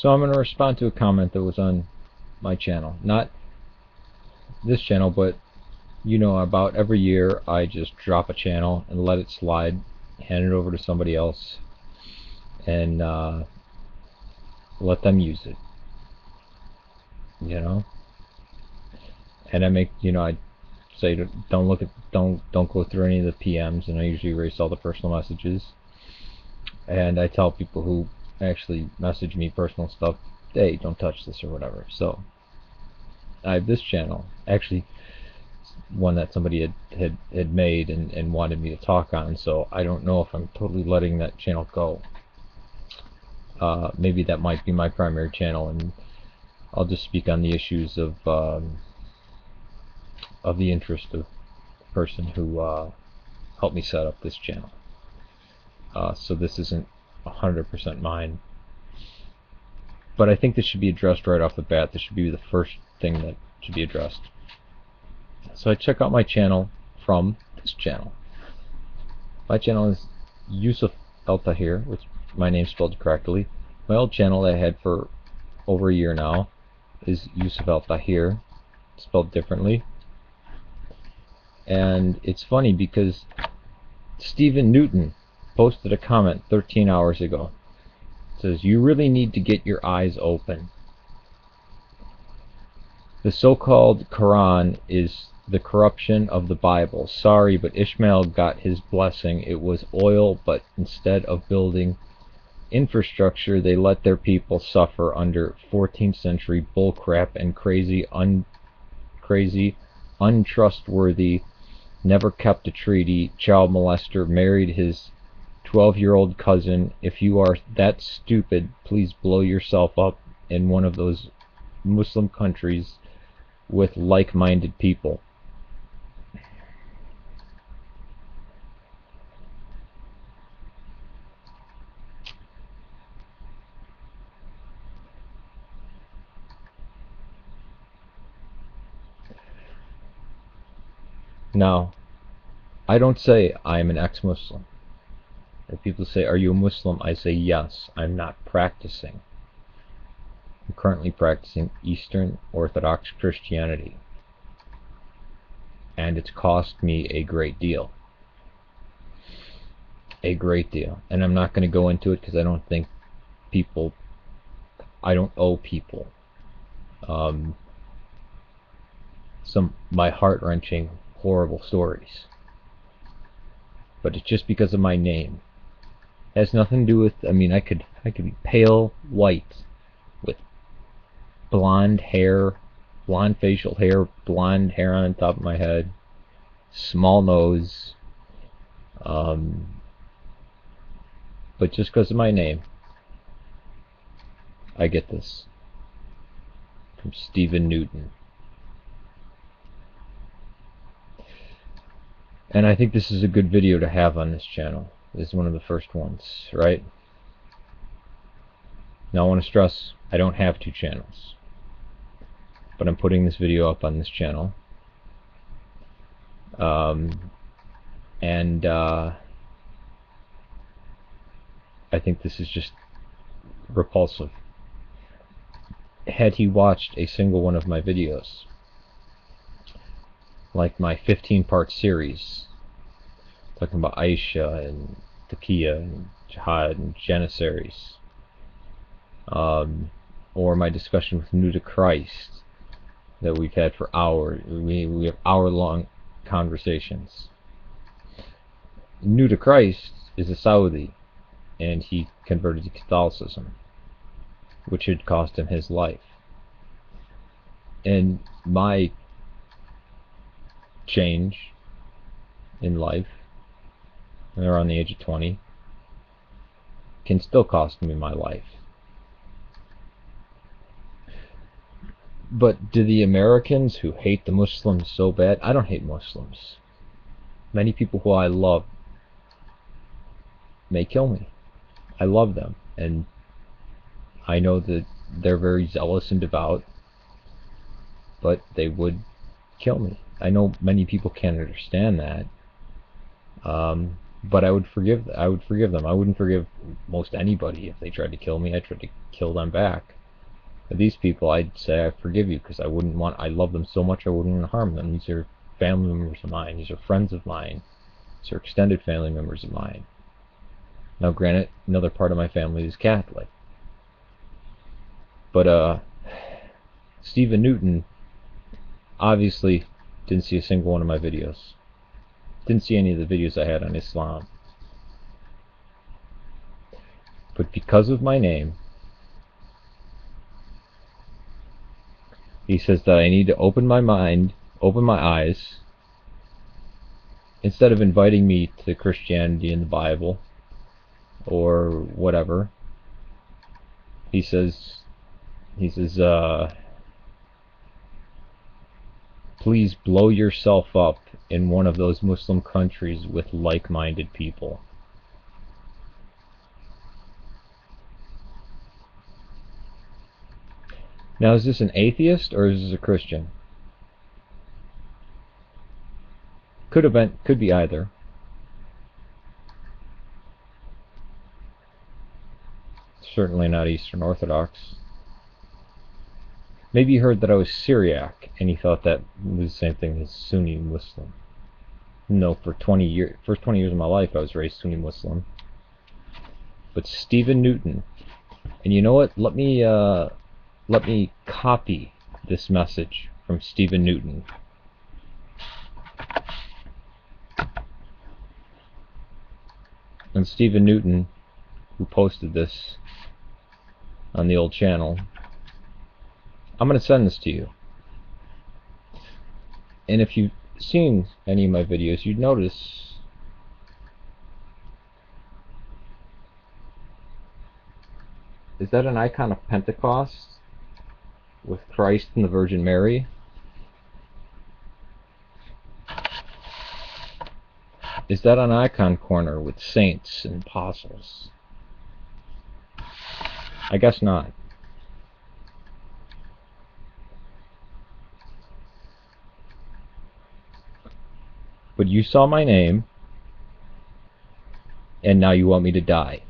So I'm going to respond to a comment that was on my channel. Not this channel, but you know, about every year I just drop a channel and let it slide, hand it over to somebody else, and let them use it. You know? And I make, you know, I say don't go through any of the PMs, and I usually erase all the personal messages. And I tell people who actually message me personal stuff, hey, don't touch this or whatever. So I have this channel, actually one that somebody had made and wanted me to talk on, so I don't know if I'm totally letting that channel go. Maybe that might be my primary channel, and I'll just speak on the issues of the interest of the person who helped me set up this channel. So this isn't 100% mine, but I think this should be addressed right off the bat. This should be the first thing that should be addressed. So I check out my channel from this channel. My channel is Al-Tahir, which my name's spelled correctly. My old channel that I had for over a year now is Al-Tahir, spelled differently. And it's funny because Stephen Newton posted a comment 13 hours ago. It says, you really need to get your eyes open. The so-called Quran is the corruption of the Bible. Sorry, but Ishmael got his blessing. It was oil, but instead of building infrastructure, they let their people suffer under 14th century bullcrap and crazy, untrustworthy, never kept a treaty, child molester, married his 12-year-old cousin. If you are that stupid, please blow yourself up in one of those Muslim countries with like-minded people. Now, I don't say I'm an ex-Muslim. If people say, are you a Muslim? I say, yes, I'm not practicing. I'm currently practicing Eastern Orthodox Christianity. And it's cost me a great deal. A great deal. And I'm not going to go into it because I don't think I don't owe people some my heart-wrenching, horrible stories. But it's just because of my name. It has nothing to do with, I mean, I could be pale white with blonde hair, blonde facial hair, blonde hair on the top of my head, small nose, but just because of my name, I get this from Stephen Newton. And I think this is a good video to have on this channel. This is one of the first ones, right? Now I want to stress, I don't have two channels. But I'm putting this video up on this channel. I think this is just repulsive. Had he watched a single one of my videos, like my 15-part series, talking about Aisha and Taqiya and Jihad and Janissaries, or my discussion with New to Christ that we've had for hours. We have hour-long conversations. New to Christ is a Saudi, and he converted to Catholicism, which had cost him his life. And my change in life, around the age of 20, can still cost me my life. But do the Americans who hate the Muslims so bad? I don't hate Muslims. Many people who I love may kill me. I love them, and I know that they're very zealous and devout, but they would kill me. I know many people can't understand that, But I would forgive them. I wouldn't forgive most anybody if they tried to kill me. I tried to kill them back. But these people, I'd say I forgive you because I love them so much I wouldn't want to harm them. These are family members of mine. These are friends of mine. These are extended family members of mine. Now, granted, another part of my family is Catholic. But, Stephen Newton obviously didn't see a single one of my videos. Didn't see any of the videos I had on Islam. But because of my name, he says that I need to open my mind, open my eyes, instead of inviting me to Christianity and the Bible, or whatever. He says, please blow yourself up in one of those Muslim countries with like-minded people. Now, is this an atheist or is this a Christian? Could be either. Certainly not Eastern Orthodox. Maybe he heard that I was Syriac and he thought that was the same thing as Sunni Muslim. No, for 20 years, first 20 years of my life I was raised Sunni Muslim. But Stephen Newton, and you know what? Let me copy this message from Stephen Newton. And Stephen Newton, who posted this on the old channel, I'm going to send this to you. And if you've seen any of my videos, you'd notice is that an icon of Pentecost with Christ and the Virgin Mary? Is that an icon corner with saints and apostles? I guess not. But you saw my name, and now you want me to die.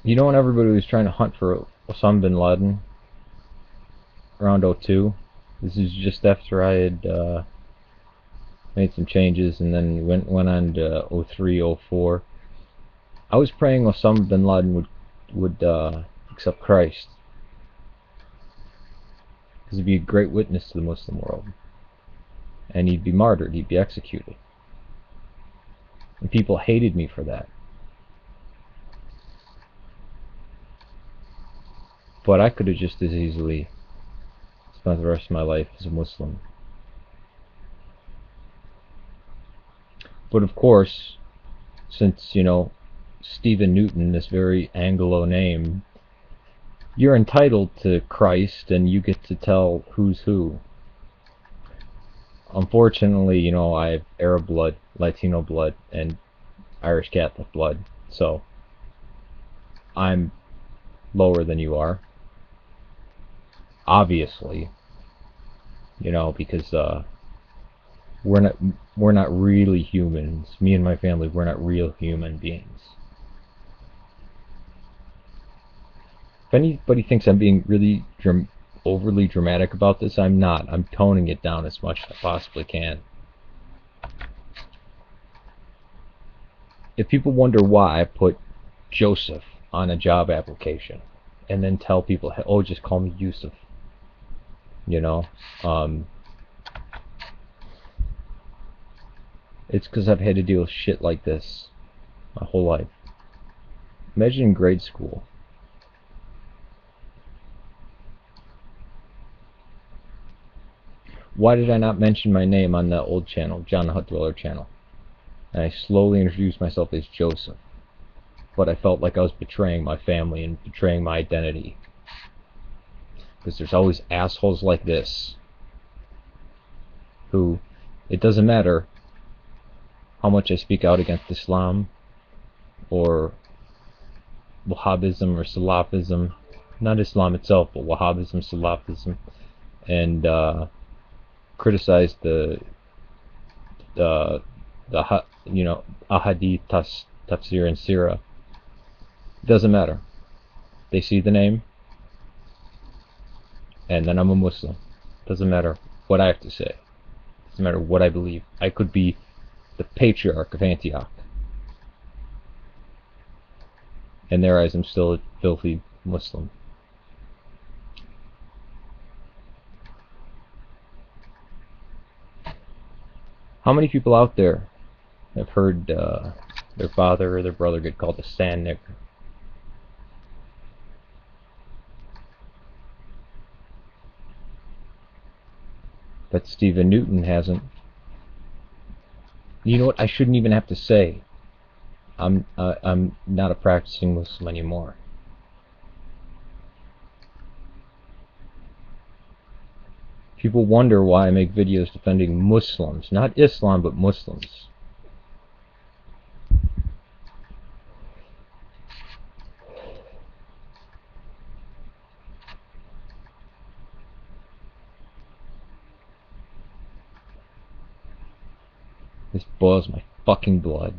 You know when everybody was trying to hunt for Osama bin Laden around 02? This is just after I had made some changes and then went on to 03, 04. I was praying Osama bin Laden would accept Christ, because he'd be a great witness to the Muslim world, and he'd be martyred, he'd be executed, and people hated me for that. But I could have just as easily spent the rest of my life as a Muslim. But of course, since, you know, Stephen Newton, this very Anglo name, you're entitled to Christ and you get to tell who's who. Unfortunately, you know, I have Arab blood, Latino blood, and Irish Catholic blood, so I'm lower than you are. Obviously, you know, because we're not really humans. Me and my family, we're not real human beings. If anybody thinks I'm being really overly dramatic about this, I'm not. I'm toning it down as much as I possibly can. If people wonder why I put Joseph on a job application and then tell people, oh, just call me Yusuf, you know, it's because I've had to deal with shit like this my whole life. Imagine in grade school. Why did I not mention my name on the old channel, John the Hut Dweller channel? And I slowly introduced myself as Joseph. But I felt like I was betraying my family and betraying my identity. Because there's always assholes like this who, it doesn't matter how much I speak out against Islam or Wahhabism or Salafism not Islam itself, but Wahhabism, Salafism, and criticize the ahadith, tafsir, and sirah. It doesn't matter. They see the name, and then I'm a Muslim. Doesn't matter what I have to say. Doesn't matter what I believe. I could be the patriarch of Antioch. In their eyes, I'm still a filthy Muslim. How many people out there have heard their father or their brother get called a sand nigger? But Stephen Newton hasn't. You know what? I shouldn't even have to say I'm not a practicing Muslim anymore. People wonder why I make videos defending Muslims, not Islam, but Muslims. This boils my fucking blood.